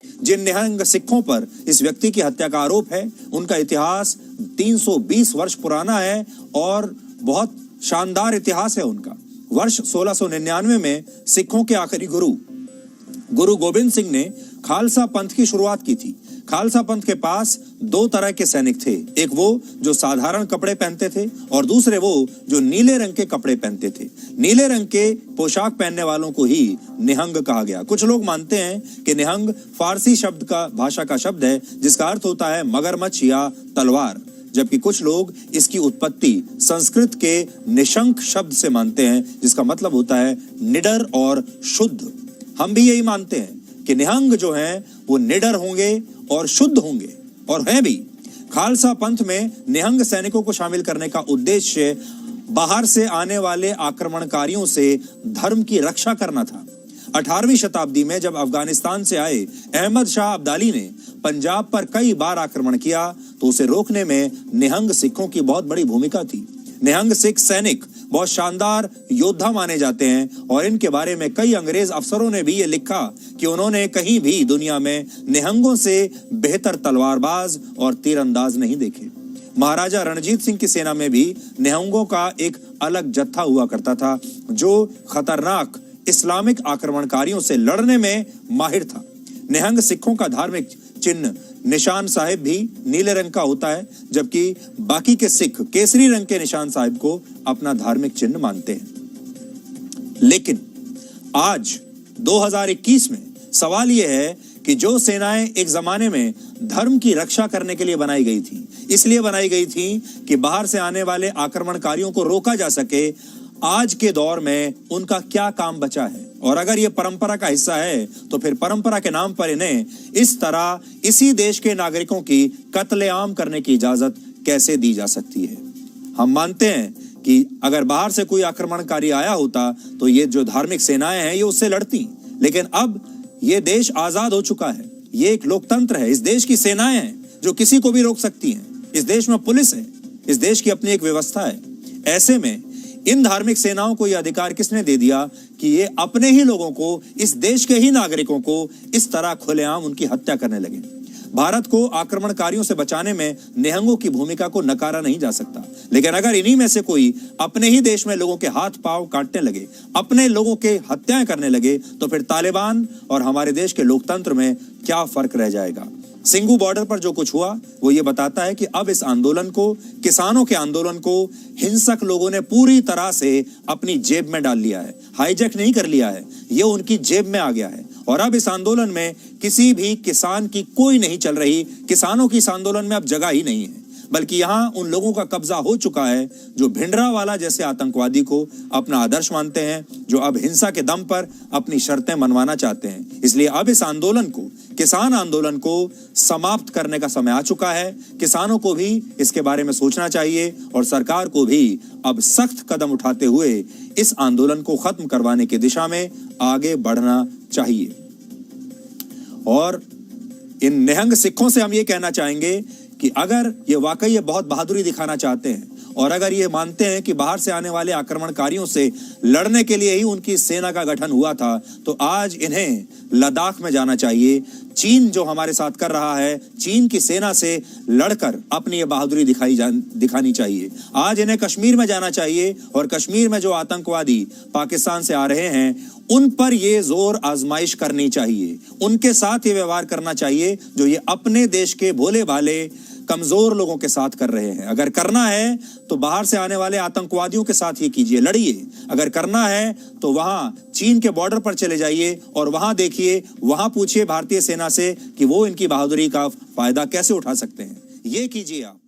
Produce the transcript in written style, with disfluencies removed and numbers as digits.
जिन निहंग सिखों पर इस व्यक्ति की हत्या का आरोप है, उनका इतिहास 320 वर्ष पुराना है और बहुत शानदार इतिहास है उनका। वर्ष 1699 में सिखों के आखिरी गुरु गोबिंद सिंह ने खालसा पंथ की शुरुआत की थी। खालसा पंथ के पास दो तरह के सैनिक थे, एक वो जो साधारण कपड़े पहनते थे और दूसरे वो जो नीले रंग के कपड़े पहनते थे। नीले रंग के पोशाक पहनने वालों को ही निहंग कहा गया। कुछ लोग मानते हैं कि निहंग फारसी भाषा का शब्द है जिसका अर्थ होता है मगरमच्छ या तलवार, जबकि कुछ लोग इसकी उत्पत्ति संस्कृत के निशंक शब्द से मानते हैं जिसका मतलब होता है निडर और शुद्ध। हम भी यही मानते हैं कि निहंग जो हैं वो निडर होंगे और शुद्ध होंगे और हैं भी। खालसा पंथ में निहंग सैनिकों को शामिल करने का उद्देश्य बाहर से आने वाले आक्रमणकारियों से धर्म की रक्षा करना था। 18वीं शताब्दी में जब अफगानिस्तान से आए अहमद शाह अब्दाली ने पंजाब पर कई बार आक्रमण किया तो उसे रोकने में निहंग सिखों की बहुत बड़ी भूमिका थी। निहंग सिख सैनिक बहुत शानदार योद्धा माने जाते हैं और इनके बारे में कई अंग्रेज अफसरों ने भी ये लिखा कि उन्होंने कहीं भी दुनिया में निहंगों से बेहतर तलवारबाज और तीरंदाज नहीं देखे। महाराजा रणजीत सिंह की सेना में भी निहंगों का एक अलग जत्था हुआ करता था जो खतरनाक इस्लामिक आक्रमणकारियों से लड़ने में माहिर था। निहंग सिखों का धार्मिक चिन्ह निशान साहिब भी नीले रंग का होता है, जबकि बाकी के सिख केसरी रंग के निशान साहिब को अपना धार्मिक चिन्ह मानते हैं। लेकिन आज 2021 में सवाल यह है कि जो सेनाएं एक जमाने में धर्म की रक्षा करने के लिए बनाई गई थी, इसलिए बनाई गई थी कि बाहर से आने वाले आक्रमणकारियों को रोका जा सके, आज के दौर में उनका क्या काम बचा है? और अगर ये परंपरा का हिस्सा है तो फिर परंपरा के नाम पर इन्हें इस तरह इसी देश के नागरिकों की कत्लेआम करने की इजाजत कैसे दी जा सकती है? हम मानते हैं कि अगर बाहर से कोई आक्रमणकारी आया होता तो ये जो धार्मिक सेनाएं हैं ये उससे लड़ती, लेकिन अब ये देश आजाद हो चुका है। ये एक लोकतंत्र है। इस देश की सेनाएं हैं जो किसी को भी रोक सकती हैं। इस देश में पुलिस है। इस देश की अपनी एक व्यवस्था है। ऐसे में इन धार्मिक सेनाओं को यह अधिकार किसने दे दिया कि ये अपने ही लोगों को, इस देश के ही नागरिकों को इस तरह खुलेआम उनकी हत्या करने लगे? भारत को आक्रमणकारियों से बचाने में निहंगों की भूमिका को नकारा नहीं जा सकता, लेकिन अगर इन्हीं में से कोई अपने ही देश में लोगों के हाथ पांव काटने लगे, अपने लोगों के हत्याएं करने लगे, तो फिर तालिबान और हमारे देश के लोकतंत्र में क्या फर्क रह जाएगा? सिंघू बॉर्डर पर जो कुछ हुआ वो ये बताता है कि अब इस आंदोलन को, किसानों के आंदोलन को हिंसक लोगों ने पूरी तरह से अपनी जेब में डाल लिया है। हाईजैक नहीं कर लिया है, ये उनकी जेब में आ गया है। और अब इस आंदोलन में किसी भी किसान की कोई नहीं चल रही। किसानों की इस आंदोलन में अब जगह ही नहीं है, बल्कि यहाँ उन लोगों का कब्जा हो चुका है जो भिंडरावाला जैसे आतंकवादी को अपना आदर्श मानते हैं, जो अब हिंसा के दम पर अपनी शर्तें मनवाना चाहते हैं। इसलिए अब इस आंदोलन को, किसान आंदोलन को समाप्त करने का समय आ चुका है। किसानों को भी इसके बारे में सोचना चाहिए और सरकार को भी अब सख्त कदम उठाते हुए इस आंदोलन को खत्म करवाने की दिशा में आगे बढ़ना चाहिए। और इन निहंग सिखों से हम ये कहना चाहेंगे कि अगर ये वाकई ये बहुत बहादुरी दिखाना चाहते हैं और अगर ये मानते हैं कि बाहर से आने वाले आक्रमणकारियों से लड़ने के लिए ही उनकी सेना का गठन हुआ था, तो आज इन्हें लद्दाख में जाना चाहिए। चीन जो हमारे साथ कर रहा है, चीन की सेना से लड़कर अपनी ये बहादुरी दिखानी चाहिए। आज इन्हें कश्मीर में जाना चाहिए और कश्मीर में जो आतंकवादी पाकिस्तान से आ रहे हैं उन पर ये जोर आजमाइश करनी चाहिए। उनके साथ ये व्यवहार करना चाहिए जो ये अपने देश के भोले भाले कमजोर लोगों के साथ कर रहे हैं। अगर करना है तो बाहर से आने वाले आतंकवादियों के साथ ये कीजिए, लड़िए। अगर करना है तो वहां चीन के बॉर्डर पर चले जाइए और वहां देखिए, वहां पूछिए भारतीय सेना से कि वो इनकी बहादुरी का फायदा कैसे उठा सकते हैं। ये कीजिए आप।